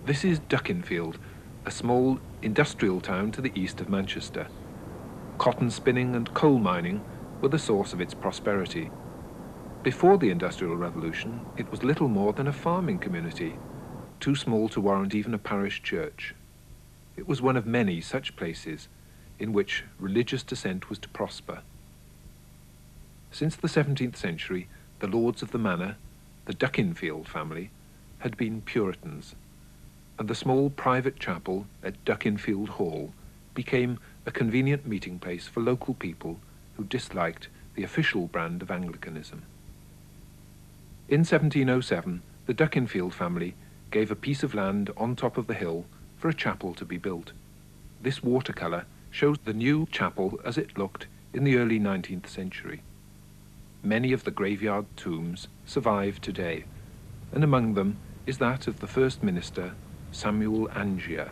This is Duckinfield, a small industrial town to the east of Manchester. Cotton spinning and coal mining were the source of its prosperity. Before the Industrial Revolution, it was little more than a farming community, too small to warrant even a parish church. It was one of many such places in which religious dissent was to prosper. Since the 17th century, the lords of the manor, the Duckinfield family, had been Puritans, and the small private chapel at Duckinfield Hall became a convenient meeting place for local people who disliked the official brand of Anglicanism. In 1707, the Duckinfield family gave a piece of land on top of the hill for a chapel to be built. This watercolour shows the new chapel as it looked in the early 19th century. Many of the graveyard tombs survive today, and among them is that of the first minister, Samuel Angier.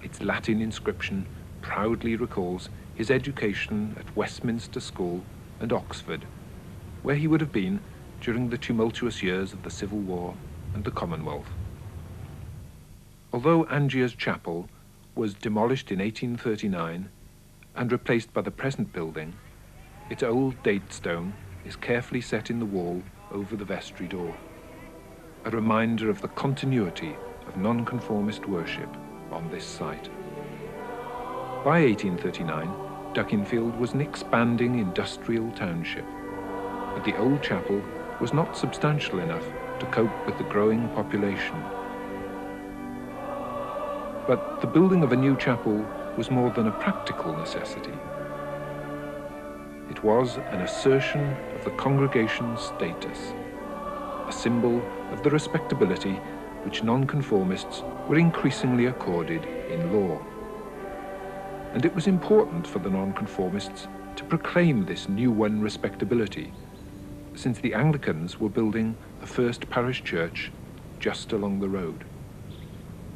Its Latin inscription proudly recalls his education at Westminster School and Oxford, where he would have been during the tumultuous years of the Civil War and the Commonwealth. Although Angier's chapel was demolished in 1839 and replaced by the present building, its old date stone is carefully set in the wall over the vestry door, a reminder of the continuity of non-conformist worship on this site. By 1839, Duckinfield was an expanding industrial township, but the old chapel was not substantial enough to cope with the growing population. But the building of a new chapel was more than a practical necessity. It was an assertion of the congregation's status, a symbol of the respectability which nonconformists were increasingly accorded in law. And it was important for the nonconformists to proclaim this new-won respectability, since the Anglicans were building the first parish church just along the road.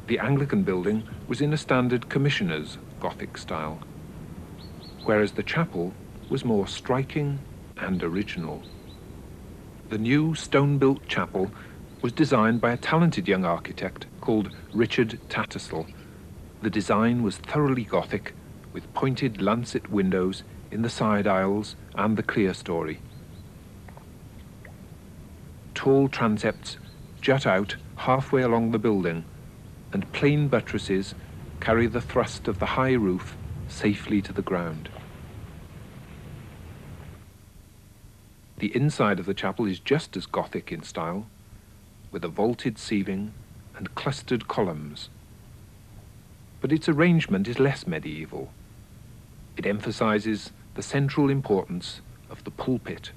The Anglican building was in a standard commissioner's Gothic style, whereas the chapel was more striking and original. The new stone-built chapel was designed by a talented young architect called Richard Tattersall. The design was thoroughly Gothic, with pointed lancet windows in the side aisles and the clerestory. Tall transepts jut out halfway along the building, and plain buttresses carry the thrust of the high roof safely to the ground. The inside of the chapel is just as Gothic in style, with a vaulted ceiling and clustered columns. But its arrangement is less medieval. It emphasizes the central importance of the pulpit.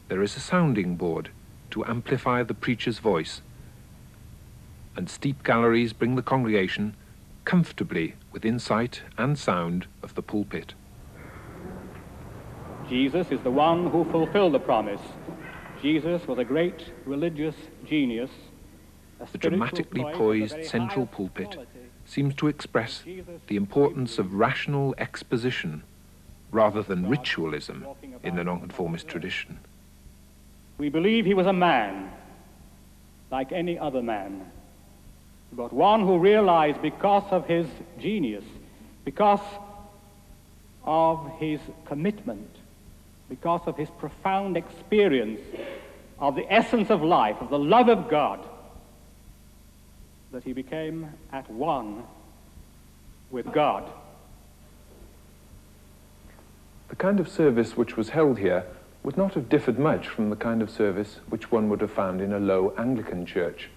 There is a sounding board to amplify the preacher's voice, and steep galleries bring the congregation comfortably within sight and sound of the pulpit. Jesus is the one who fulfilled the promise. Jesus was a great religious genius. The dramatically poised central pulpit seems to express the importance of rational exposition rather than ritualism in the nonconformist tradition. We believe he was a man, like any other man, but one who realized because of his genius, because of his commitment, because of his profound experience of the essence of life, of the love of God, that he became at one with God. The kind of service which was held here would not have differed much from the kind of service which one would have found in a low Anglican church,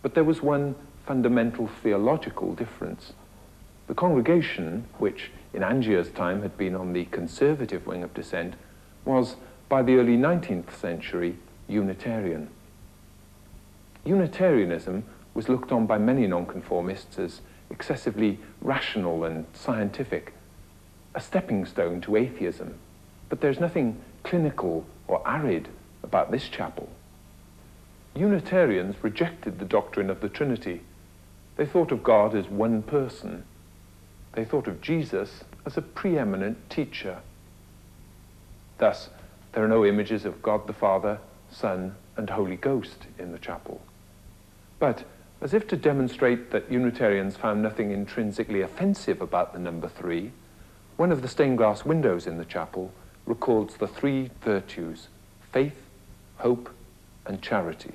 but there was one fundamental theological difference. The congregation, which in Angier's time had been on the conservative wing of dissent, was, by the early 19th century, Unitarian. Unitarianism was looked on by many nonconformists as excessively rational and scientific, a stepping stone to atheism. But there's nothing clinical or arid about this chapel. Unitarians rejected the doctrine of the Trinity. They thought of God as one person. They thought of Jesus as a preeminent teacher. Thus, there are no images of God the Father, Son, and Holy Ghost in the chapel. But As if to demonstrate that Unitarians found nothing intrinsically offensive about the number 3, one of the stained glass windows in the chapel records the 3 virtues: faith, hope, and charity.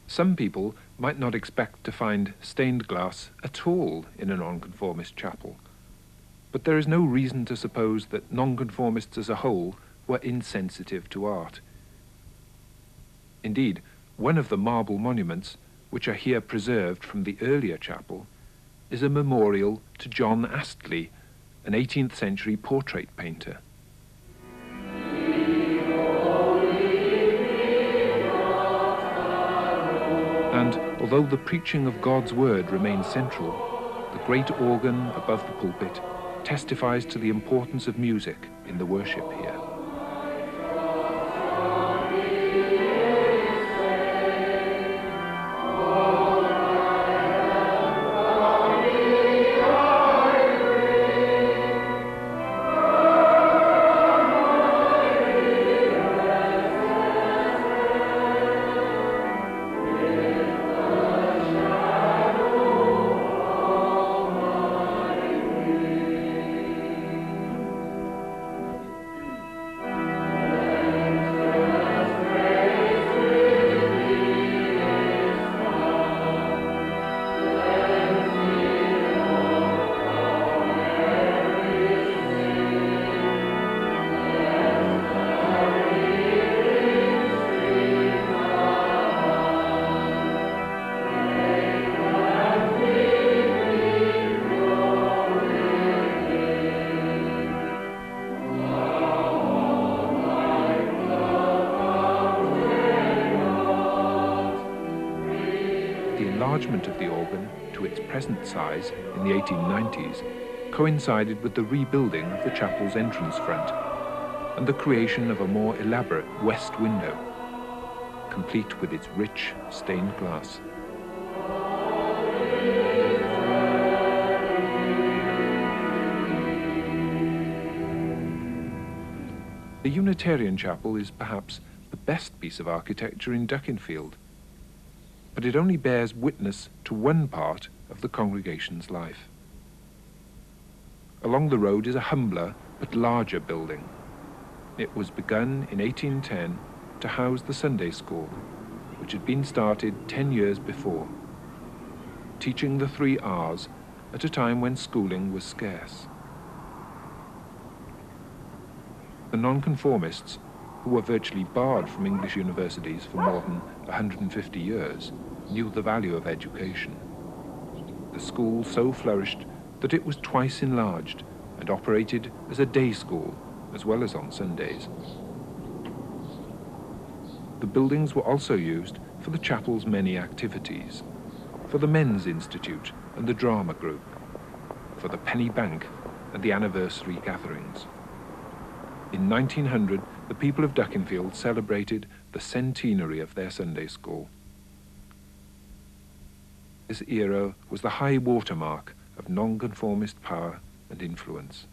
Some people might not expect to find stained glass at all in a nonconformist chapel, but there is no reason to suppose that nonconformists as a whole were insensitive to art. Indeed, one of the marble monuments, which are here preserved from the earlier chapel, is a memorial to John Astley, an 18th century portrait painter. And although the preaching of God's word remains central, the great organ above the pulpit testifies to the importance of music in the worship here. Enlargement of the organ to its present size in the 1890s coincided with the rebuilding of the chapel's entrance front and the creation of a more elaborate west window, complete with its rich stained glass. The Unitarian chapel is perhaps the best piece of architecture in Duckinfield, but it only bears witness to one part of the congregation's life. Along the road is a humbler but larger building. It was begun in 1810 to house the Sunday school, which had been started 10 years before, teaching the 3 R's at a time when schooling was scarce. The nonconformists, who were virtually barred from English universities for more than 150 years, knew the value of education. The school so flourished that it was twice enlarged and operated as a day school as well as on Sundays. The buildings were also used for the chapel's many activities, for the Men's Institute and the Drama Group, for the Penny Bank and the anniversary gatherings. In 1900, the people of Duckinfield celebrated the centenary of their Sunday school. This era was the high watermark of nonconformist power and influence.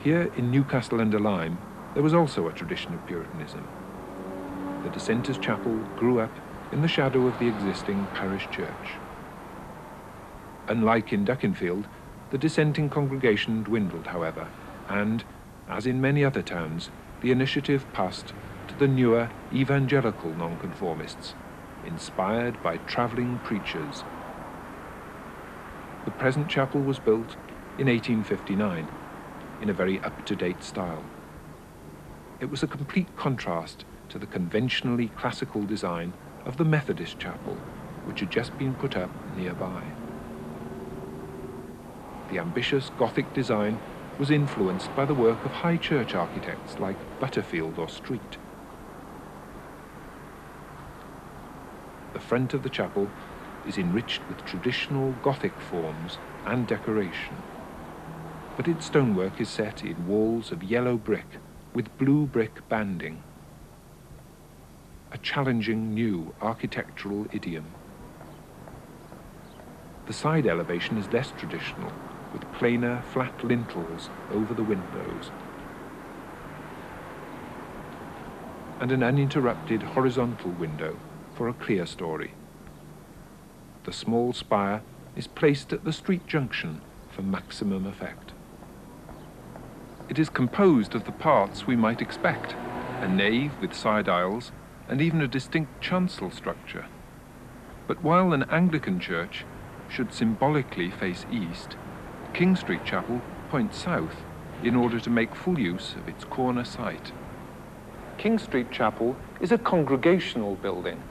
Here in Newcastle-under-Lyme, there was also a tradition of Puritanism. The Dissenters' Chapel grew up in the shadow of the existing parish church. Unlike in Duckinfield, the Dissenting congregation dwindled, however, and, as in many other towns, the initiative passed to the newer evangelical nonconformists, inspired by travelling preachers. The present chapel was built in 1859 in a very up-to-date style. It was a complete contrast to the conventionally classical design of the Methodist chapel, which had just been put up nearby. The ambitious Gothic design was influenced by the work of high church architects like Butterfield or Street. The front of the chapel is enriched with traditional Gothic forms and decoration, but its stonework is set in walls of yellow brick with blue brick banding, a challenging new architectural idiom. The side elevation is less traditional, with plainer, flat lintels over the windows. and an uninterrupted horizontal window for a clear story. The small spire is placed at the street junction for maximum effect. It is composed of the parts we might expect, a nave with side aisles and even a distinct chancel structure. But while an Anglican church should symbolically face east, King Street Chapel points south in order to make full use of its corner site. King Street Chapel is a congregational building.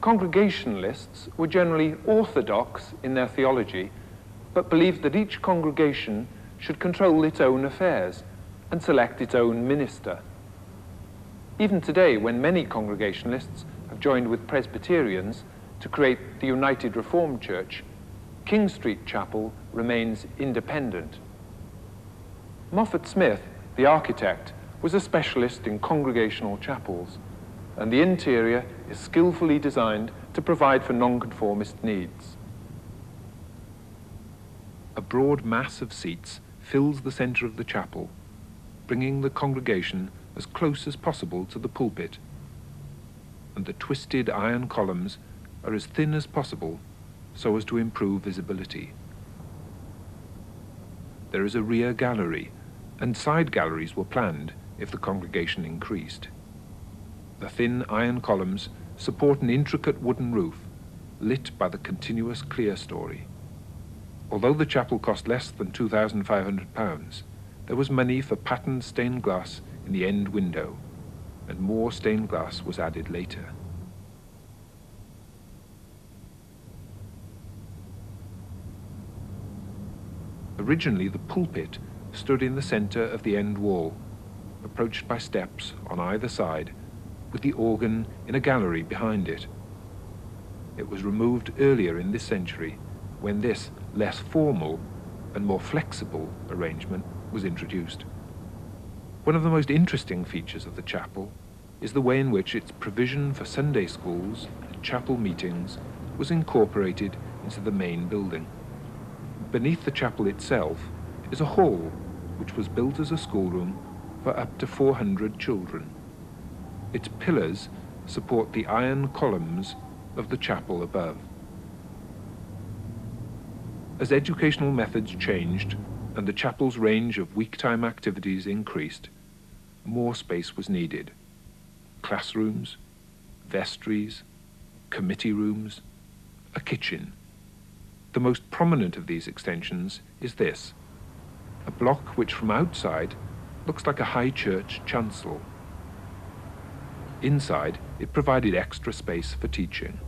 Congregationalists were generally orthodox in their theology, but believed that each congregation should control its own affairs and select its own minister. Even today, when many Congregationalists have joined with Presbyterians to create the United Reformed Church, King Street Chapel remains independent. Moffat Smith, the architect, was a specialist in congregational chapels, and the interior is skillfully designed to provide for non-conformist needs. A broad mass of seats fills the center of the chapel, bringing the congregation as close as possible to the pulpit, and the twisted iron columns are as thin as possible so as to improve visibility. There is a rear gallery, and side galleries were planned if the congregation increased. The thin iron columns support an intricate wooden roof, lit by the continuous clerestory. Although the chapel cost less than £2,500, there was money for patterned stained glass in the end window, and more stained glass was added later. Originally, the pulpit stood in the center of the end wall, approached by steps on either side, with the organ in a gallery behind it. It was removed earlier in this century, when this less formal and more flexible arrangement was introduced. One of the most interesting features of the chapel is the way in which its provision for Sunday schools and chapel meetings was incorporated into the main building. Beneath the chapel itself is a hall which was built as a schoolroom for up to 400 children. Its pillars support the iron columns of the chapel above. As educational methods changed and the chapel's range of week-time activities increased, more space was needed. Classrooms, vestries, committee rooms, a kitchen. The most prominent of these extensions is this, a block which from outside looks like a high church chancel. Inside, it provided extra space for teaching.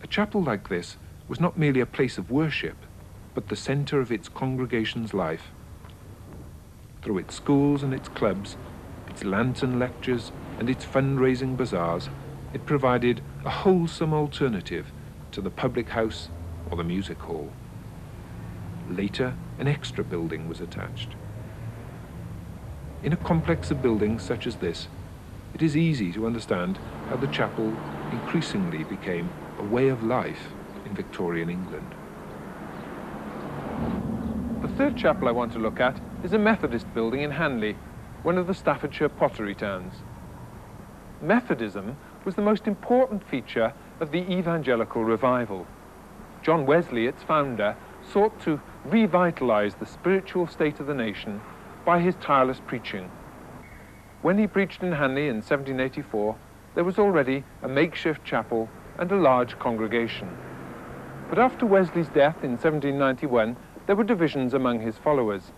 A chapel like this was not merely a place of worship, but the center of its congregation's life. Through its schools and its clubs, its lantern lectures and its fundraising bazaars, it provided a wholesome alternative to the public house or the music hall. Later, an extra building was attached. In a complex of buildings such as this, it is easy to understand how the chapel increasingly became a way of life in Victorian England. The third chapel I want to look at is a Methodist building in Hanley, one of the Staffordshire pottery towns. Methodism was the most important feature of the evangelical revival. John Wesley, its founder, sought to revitalize the spiritual state of the nation by his tireless preaching. When he preached in Hanley in 1784, there was already a makeshift chapel and a large congregation. But after Wesley's death in 1791, there were divisions among his followers.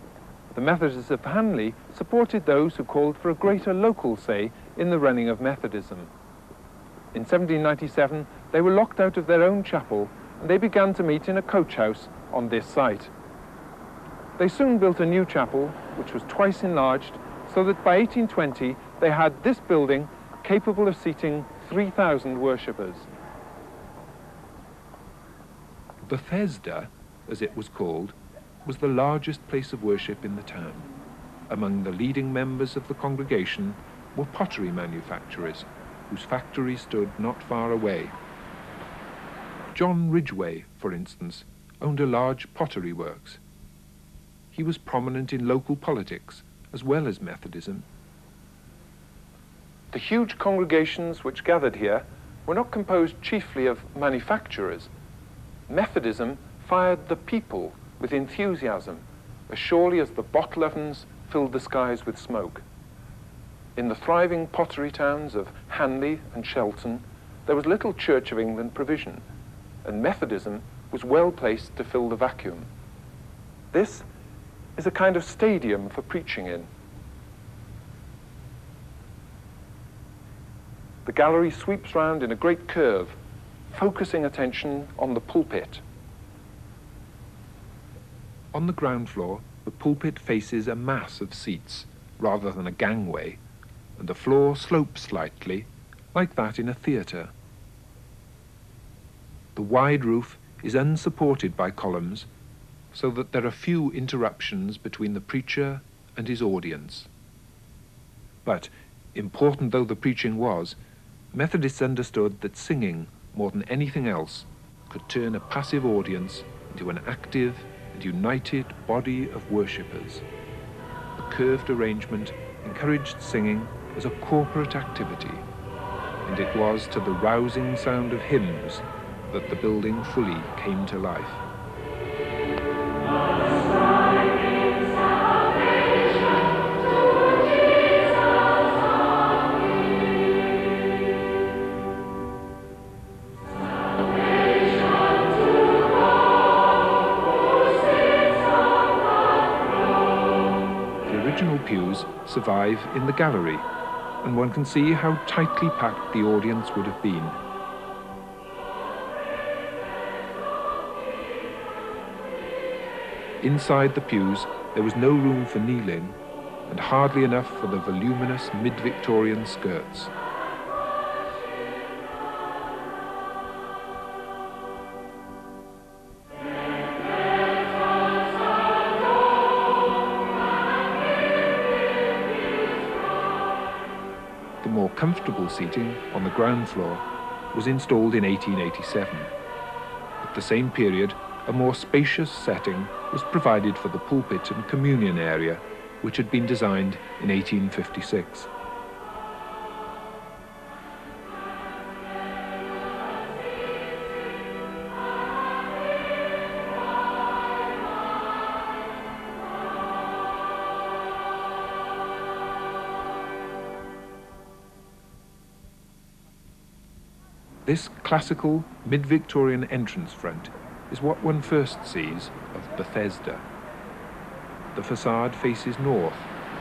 The Methodists of Hanley supported those who called for a greater local say in the running of Methodism. In 1797, they were locked out of their own chapel, and they began to meet in a coach house on this site. They soon built a new chapel, which was twice enlarged, so that by 1820 they had this building capable of seating 3,000 worshippers. Bethesda, as it was called, was the largest place of worship in the town. Among the leading members of the congregation were pottery manufacturers, whose factory stood not far away. John Ridgway, for instance, owned a large pottery works. He was prominent in local politics as well as Methodism, The huge congregations which gathered here were not composed chiefly of manufacturers. Methodism fired the people with enthusiasm, as surely as the bottle ovens filled the skies with smoke. In the thriving pottery towns of Hanley and Shelton, there was little Church of England provision, and Methodism was well placed to fill the vacuum. This is a kind of stadium for preaching in. The gallery sweeps round in a great curve, focusing attention on the pulpit. On the ground floor, the pulpit faces a mass of seats rather than a gangway, and the floor slopes slightly, like that in a theatre. The wide roof is unsupported by columns, so that there are few interruptions between the preacher and his audience. But, important though the preaching was, Methodists understood that singing, more than anything else, could turn a passive audience into an active and united body of worshippers. The curved arrangement encouraged singing as a corporate activity, and it was to the rousing sound of hymns that the building fully came to life. Pews survive in the gallery, and one can see how tightly packed the audience would have been. Inside the pews, there was no room for kneeling, and hardly enough for the voluminous mid-Victorian skirts. More comfortable seating on the ground floor was installed in 1887. At the same period, a more spacious setting was provided for the pulpit and communion area, which had been designed in 1856. This classical mid-Victorian entrance front is what one first sees of Bethesda. The facade faces north,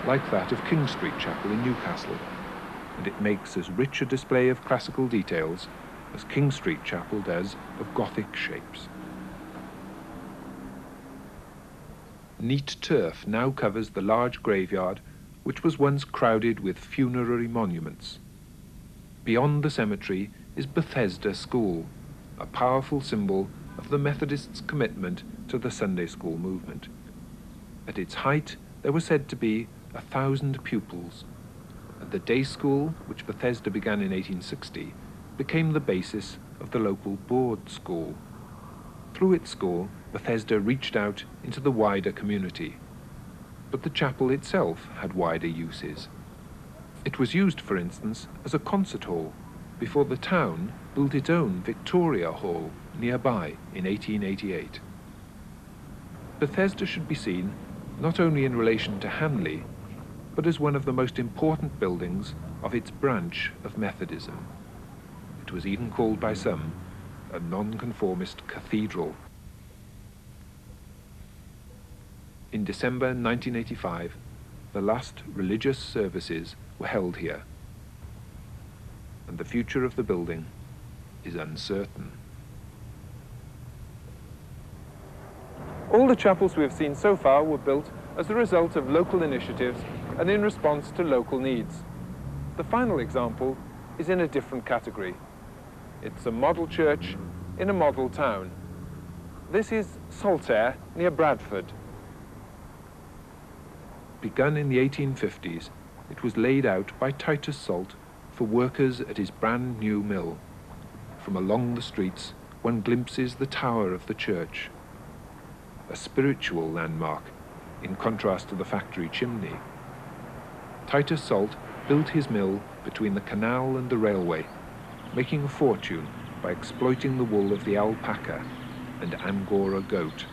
like that of King Street Chapel in Newcastle, and it makes as rich a display of classical details as King Street Chapel does of Gothic shapes. Neat turf now covers the large graveyard, which was once crowded with funerary monuments. Beyond the cemetery is Bethesda School, a powerful symbol of the Methodists' commitment to the Sunday school movement. At its height, there were said to be 1,000 pupils, and the day school, which Bethesda began in 1860, became the basis of the local board school. Through its school, Bethesda reached out into the wider community, but the chapel itself had wider uses. It was used, for instance, as a concert hall before the town built its own Victoria Hall nearby in 1888. Bethesda should be seen not only in relation to Hanley, but as one of the most important buildings of its branch of Methodism. It was even called by some a non-conformist cathedral. In December 1985, the last religious services were held here, and the future of the building is uncertain. All the chapels we have seen so far were built as a result of local initiatives and in response to local needs. The final example is in a different category. It's a model church in a model town. This is Saltaire, near Bradford. Begun in the 1850s, it was laid out by Titus Salt for workers at his brand new mill. From along the streets, one glimpses the tower of the church, a spiritual landmark in contrast to the factory chimney. Titus Salt built his mill between the canal and the railway, making a fortune by exploiting the wool of the alpaca and Angora goat.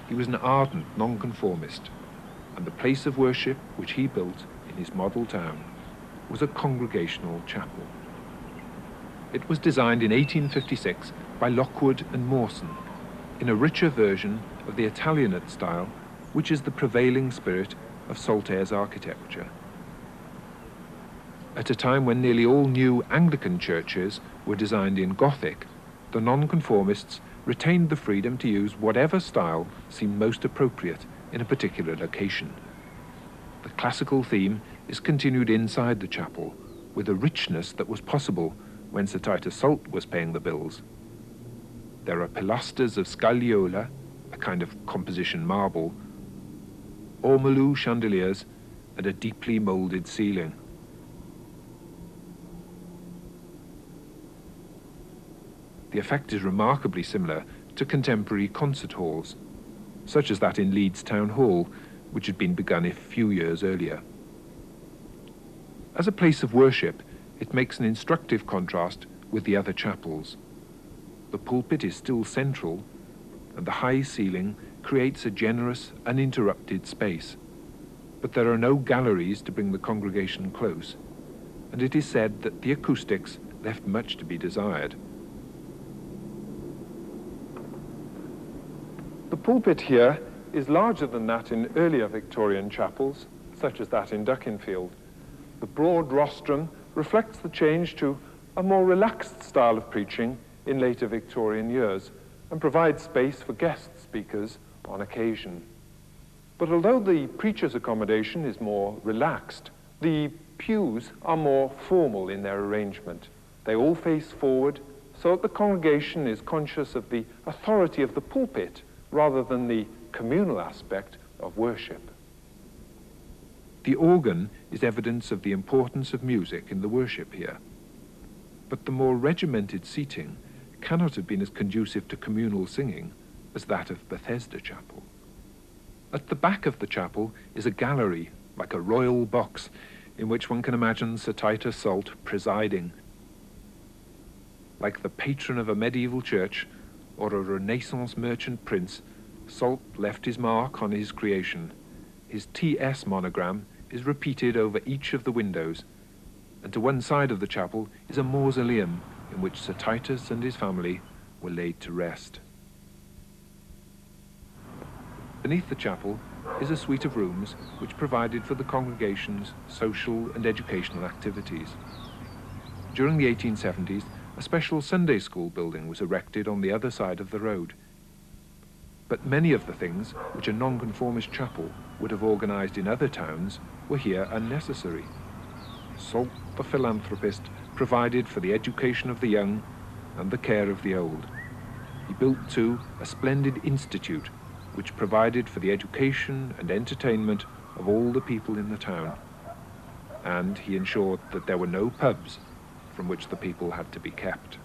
He was an ardent non-conformist, and the place of worship which he built in his model town was a congregational chapel. It was designed in 1856 by Lockwood and Mawson in a richer version of the Italianate style, which is the prevailing spirit of Saltaire's architecture. At a time when nearly all new Anglican churches were designed in Gothic, the nonconformists retained the freedom to use whatever style seemed most appropriate in a particular location. The classical theme is continued inside the chapel with a richness that was possible when Sir Titus Salt was paying the bills. There are pilasters of scagliola, a kind of composition marble, ormolu chandeliers, and a deeply moulded ceiling. The effect is remarkably similar to contemporary concert halls, such as that in Leeds Town Hall, which had been begun a few years earlier. As a place of worship, it makes an instructive contrast with the other chapels. The pulpit is still central, and the high ceiling creates a generous, uninterrupted space. But there are no galleries to bring the congregation close, and it is said that the acoustics left much to be desired. The pulpit here is larger than that in earlier Victorian chapels, such as that in Duckinfield. The broad rostrum reflects the change to a more relaxed style of preaching in later Victorian years and provides space for guest speakers on occasion. But although the preacher's accommodation is more relaxed, the pews are more formal in their arrangement. They all face forward so that the congregation is conscious of the authority of the pulpit rather than the communal aspect of worship. The organ is evidence of the importance of music in the worship here, but the more regimented seating cannot have been as conducive to communal singing as that of Bethesda Chapel. At the back of the chapel is a gallery, like a royal box, in which one can imagine Sir Titus Salt presiding. Like the patron of a medieval church or a Renaissance merchant prince, Salt left his mark on his creation. His TS monogram is repeated over each of the windows, and to one side of the chapel is a mausoleum in which Sir Titus and his family were laid to rest. Beneath the chapel is a suite of rooms which provided for the congregation's social and educational activities. During the 1870s, a special Sunday school building was erected on the other side of the road. But many of the things which a nonconformist chapel would have organized in other towns were here unnecessary. Salt, the philanthropist, provided for the education of the young and the care of the old. He built, too, a splendid institute which provided for the education and entertainment of all the people in the town. And he ensured that there were no pubs from which the people had to be kept.